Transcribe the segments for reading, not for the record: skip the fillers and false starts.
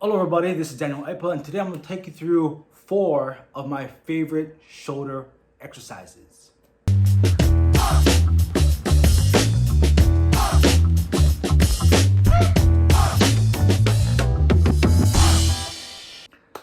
Hello everybody, this is Daniel Aipa, and today I'm going to take you through 4 of my favorite shoulder exercises.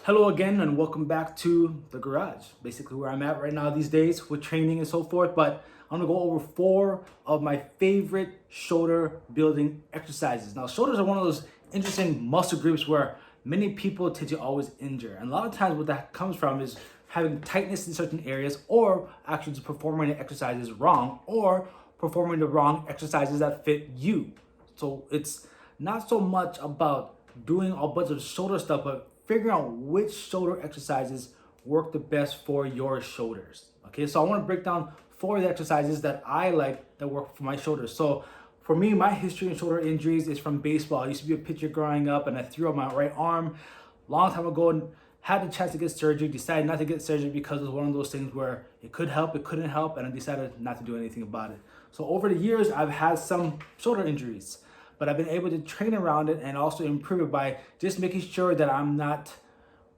Hello again and welcome back to the garage, basically where I'm at right now these days with training and so forth, but I'm going to go over 4 of my favorite shoulder building exercises. Now shoulders are one of those interesting muscle groups where many people tend to always injure, and a lot of times what that comes from is having tightness in certain areas, or actually just performing the exercises wrong, or performing the wrong exercises that fit you. So it's not so much about doing a bunch of shoulder stuff, but figuring out which shoulder exercises work the best for your shoulders. Okay, so I want to break down 4 of the exercises that I like that work for my shoulders. So for me, my history in shoulder injuries is from baseball. I used to be a pitcher growing up, and I threw out my right arm long time ago and had the chance to get surgery, decided not to get surgery because it was one of those things where it could help, it couldn't help, and I decided not to do anything about it. So over the years, I've had some shoulder injuries, but I've been able to train around it and also improve it by just making sure that I'm not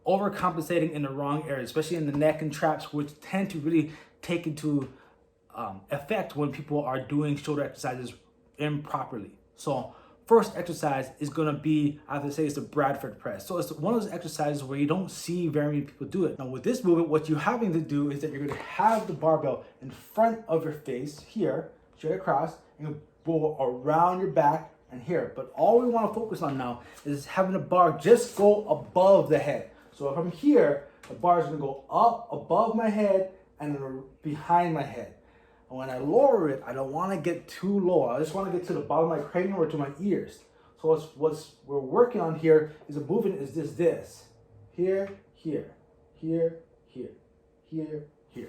overcompensating in the wrong areas, especially in the neck and traps, which tend to really take into effect when people are doing shoulder exercises improperly. So first exercise is going to be, I have to say, it's the Bradford Press. So it's one of those exercises where you don't see very many people do it. Now with this movement, what you're having to do is that you're going to have the barbell in front of your face here, straight across, and you go around your back and here. But all we want to focus on now is having the bar just go above the head. So from here, the bar is going to go up above my head and behind my head. And when I lower it, I don't want to get too low. I just want to get to the bottom of my cranium or to my ears. So what's we're working on here is a movement is this. Here, here, here, here, here, here.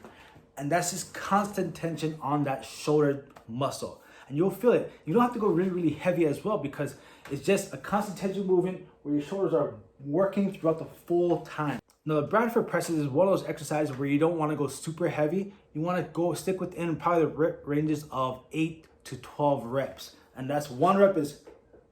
And that's just constant tension on that shoulder muscle. And you'll feel it. You don't have to go really, really heavy as well, because it's just a constant tension movement where your shoulders are working throughout the full time. Now the Bradford presses is one of those exercises where you don't want to go super heavy. You want to stick within probably the rep ranges of 8 to 12 reps. And that's 1 rep is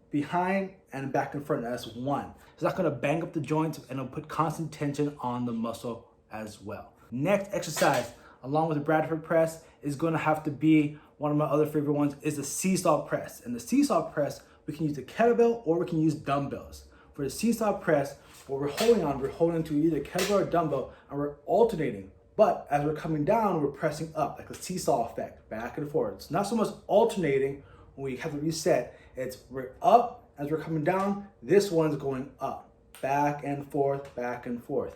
behind and back and front. That's 1. It's not going to bang up the joints, and it'll put constant tension on the muscle as well. Next exercise, along with the Bradford press, is going to have to be one of my other favorite ones, is the Seesaw Press. And the Seesaw Press, we can use the kettlebell or we can use dumbbells. For the Seesaw Press, what we're holding to either kettlebell or dumbbell, and we're alternating. But as we're coming down, we're pressing up, like a seesaw effect, back and forth. It's not so much alternating when we have to reset. It's we're up as we're coming down. This one's going up, back and forth, back and forth.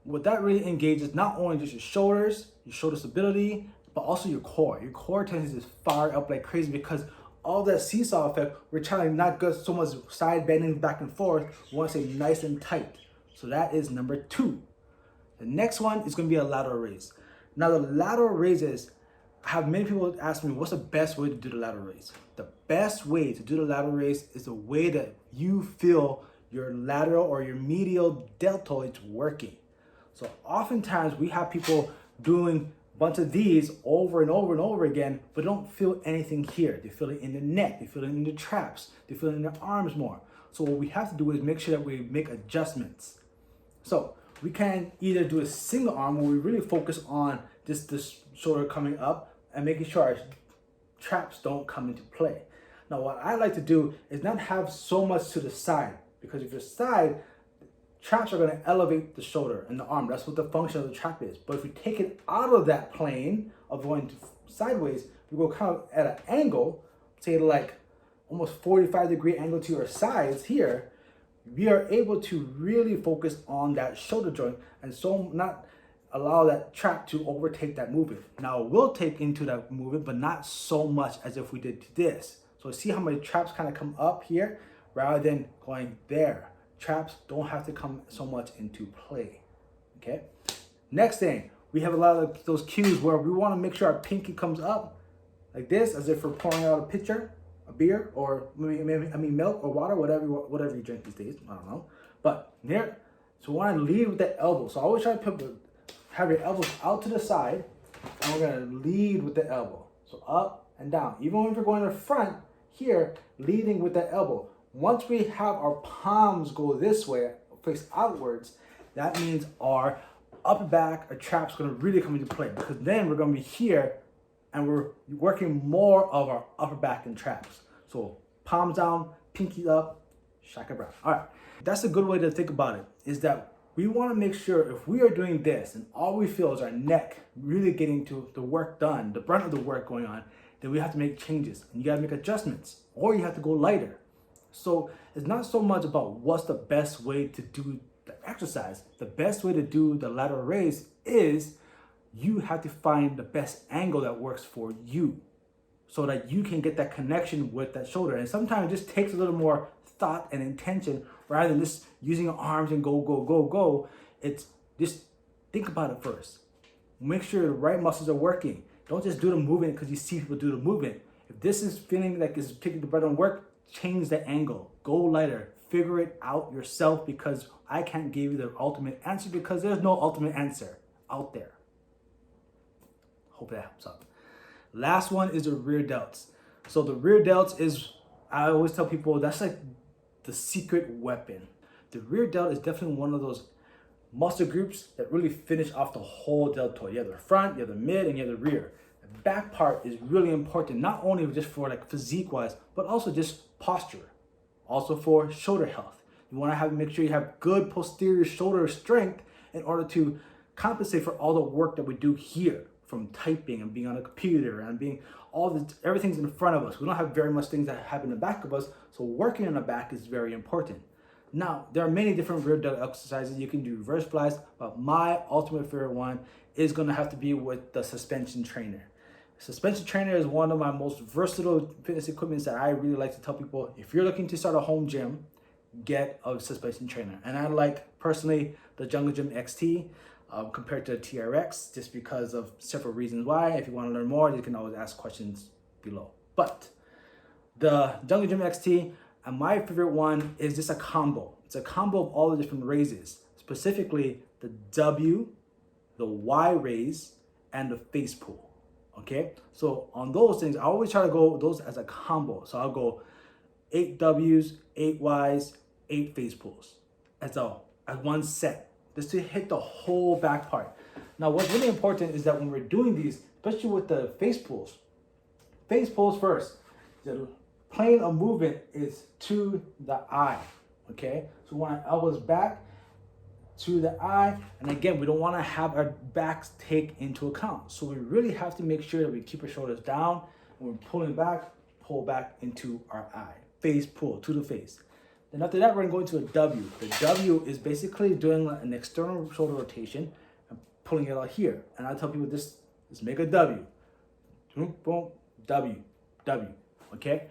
What that really engages not only just your shoulders, your shoulder stability, but also your core. Your core tends to just fire up like crazy because all that seesaw effect, we're trying to not go so much side bending back and forth. We want to stay nice and tight. So that is number 2. The next one is going to be a lateral raise. Now the lateral raises, I have many people ask me, what's the best way to do the lateral raise? The best way to do the lateral raise is the way that you feel your lateral or your medial deltoids working. So oftentimes we have people doing a bunch of these over and over and over again, but don't feel anything here. They feel it in the neck, they feel it in the traps, they feel it in their arms more. So what we have to do is make sure that we make adjustments. So we can either do a single arm where we really focus on just this shoulder coming up and making sure our traps don't come into play. Now what I like to do is not have so much to the side, because if you're side, traps are going to elevate the shoulder and the arm. That's what the function of the trap is. But if we take it out of that plane of going sideways, we go kind of at an angle, say like almost 45-degree angle to your sides here, we are able to really focus on that shoulder joint and so not allow that trap to overtake that movement. Now it will take into that movement, but not so much as if we did this. So see how my traps kind of come up here rather than going there. Traps don't have to come so much into play. Okay. Next thing, we have a lot of those cues where we want to make sure our pinky comes up like this, as if we're pouring out a pitcher, a beer, or maybe milk or water, whatever you drink these days. I don't know. But here, so we want to lead with that elbow. So I always try to have your elbows out to the side, and we're going to lead with the elbow. So up and down. Even if you're going to the front, here, leading with that elbow. Once we have our palms go this way, face outwards, that means our upper back, our traps going to really come into play, because then we're going to be here and we're working more of our upper back and traps. So palms down, pinky up, shaka bra. All right, that's a good way to think about it, is that we want to make sure if we are doing this and all we feel is our neck really getting to the work done, the brunt of the work going on, then we have to make changes and you got to make adjustments, or you have to go lighter. So it's not so much about what's the best way to do the exercise. The best way to do the lateral raise is you have to find the best angle that works for you so that you can get that connection with that shoulder. And sometimes it just takes a little more thought and intention rather than just using your arms and go, go, go, go. It's just think about it first. Make sure the right muscles are working. Don't just do the movement because you see people do the movement. If this is feeling like it's taking the breath on work, change the angle, go lighter, figure it out yourself, because I can't give you the ultimate answer, because there's no ultimate answer out there. Hope that helps out. Last one is the rear delts. So the rear delts is, I always tell people, that's like the secret weapon. The rear delt is definitely one of those muscle groups that really finish off the whole deltoid. You have the front, you have the mid, and you have the rear. The back part is really important, not only just for like physique wise, but also just posture. Also for shoulder health. You want to make sure you have good posterior shoulder strength in order to compensate for all the work that we do here, from typing and being on a computer and being everything's in front of us. We don't have very much things that happen in the back of us, so working on the back is very important. Now, there are many different rear delt exercises. You can do reverse flies, but my ultimate favorite one is going to have to be with the suspension trainer. Suspension trainer is one of my most versatile fitness equipments that I really like to tell people, if you're looking to start a home gym, get a suspension trainer. And I like personally the Jungle Gym XT compared to the TRX, just because of several reasons why. If you want to learn more, you can always ask questions below. But the Jungle Gym XT, and my favorite one, is just a combo. It's a combo of all the different raises, specifically the W, the Y raise, and the face pull. Okay, so on those things, I always try to go those as a combo. So I'll go 8 W's, 8 Y's, 8 face pulls as one set, just to hit the whole back part. Now, what's really important is that when we're doing these, especially with the face pulls first, the plane of movement is to the eye. Okay, so when our elbows back to the eye, and again, we don't want to have our backs take into account. So we really have to make sure that we keep our shoulders down, and we're pulling back, pull back into our eye. Face pull to the face. Then after that, we're going to go into a W. The W is basically doing an external shoulder rotation and pulling it out here. And I tell people this make a W. Boom, boom, W, W, okay?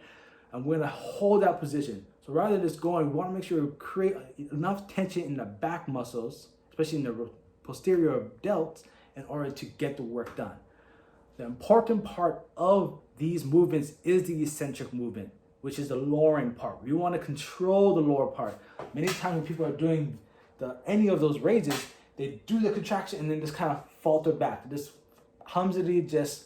And we're gonna hold that position. So rather than just going, we want to make sure we create enough tension in the back muscles, especially in the posterior delts, in order to get the work done. The important part of these movements is the eccentric movement, which is the lowering part. We want to control the lower part. Many times when people are doing any of those raises, they do the contraction and then just kind of falter back. Just clumsily just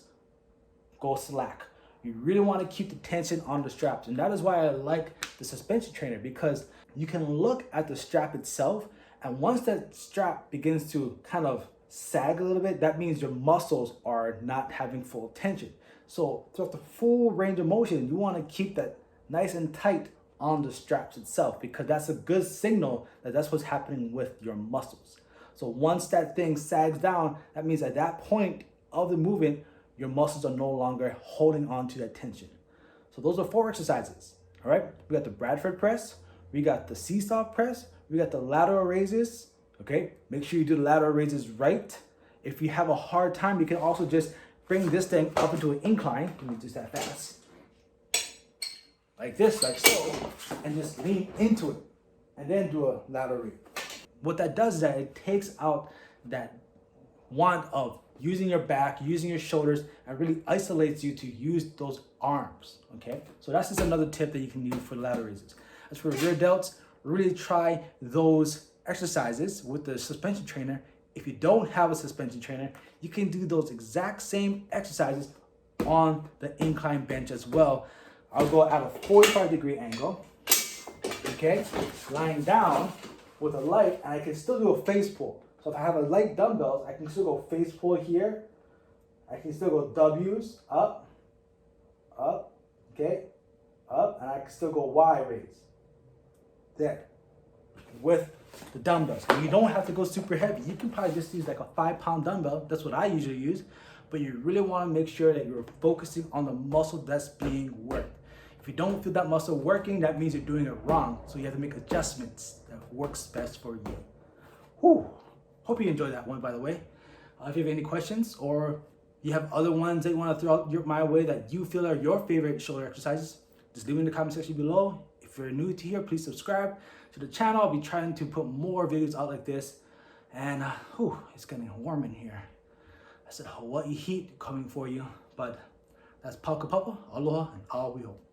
go slack. You really want to keep the tension on the straps. And that is why I like the suspension trainer, because you can look at the strap itself, and once that strap begins to kind of sag a little bit, that means your muscles are not having full tension. So throughout the full range of motion, you want to keep that nice and tight on the straps itself, because that's a good signal that that's what's happening with your muscles. So once that thing sags down, that means at that point of the movement, your muscles are no longer holding on to that tension. So those are 4 exercises, all right? We got the Bradford Press, we got the Seesaw Press, we got the Lateral Raises, okay? Make sure you do the Lateral Raises right. If you have a hard time, you can also just bring this thing up into an incline. Let me just that fast. Like this, like so, and just lean into it, and then do a lateral raise. What that does is that it takes out that want of using your back, using your shoulders, and really isolates you to use those arms, okay? So that's just another tip that you can use for lateral raises. As for rear delts, really try those exercises with the suspension trainer. If you don't have a suspension trainer, you can do those exact same exercises on the incline bench as well. I'll go at a 45-degree angle. okay? Lying down with a light, and I can still do a face pull. So if I have a light dumbbells, I can still go face pull here. I can still go W's, up, okay, up, and I can still go Y raise. There, with the dumbbells. And you don't have to go super heavy. You can probably just use like a 5-pound dumbbell. That's what I usually use. But you really want to make sure that you're focusing on the muscle that's being worked. If you don't feel that muscle working, that means you're doing it wrong. So you have to make adjustments that works best for you. Whew. Hope you enjoyed that one, by the way. If you have any questions or you have other ones that you want to throw out my way that you feel are your favorite shoulder exercises, just leave it in the comment section below. If you're new to here, please subscribe to the channel. I'll be trying to put more videos out like this. And it's getting warm in here. That's a Hawaii heat coming for you. But that's Pauka Papa, aloha, and all we hope.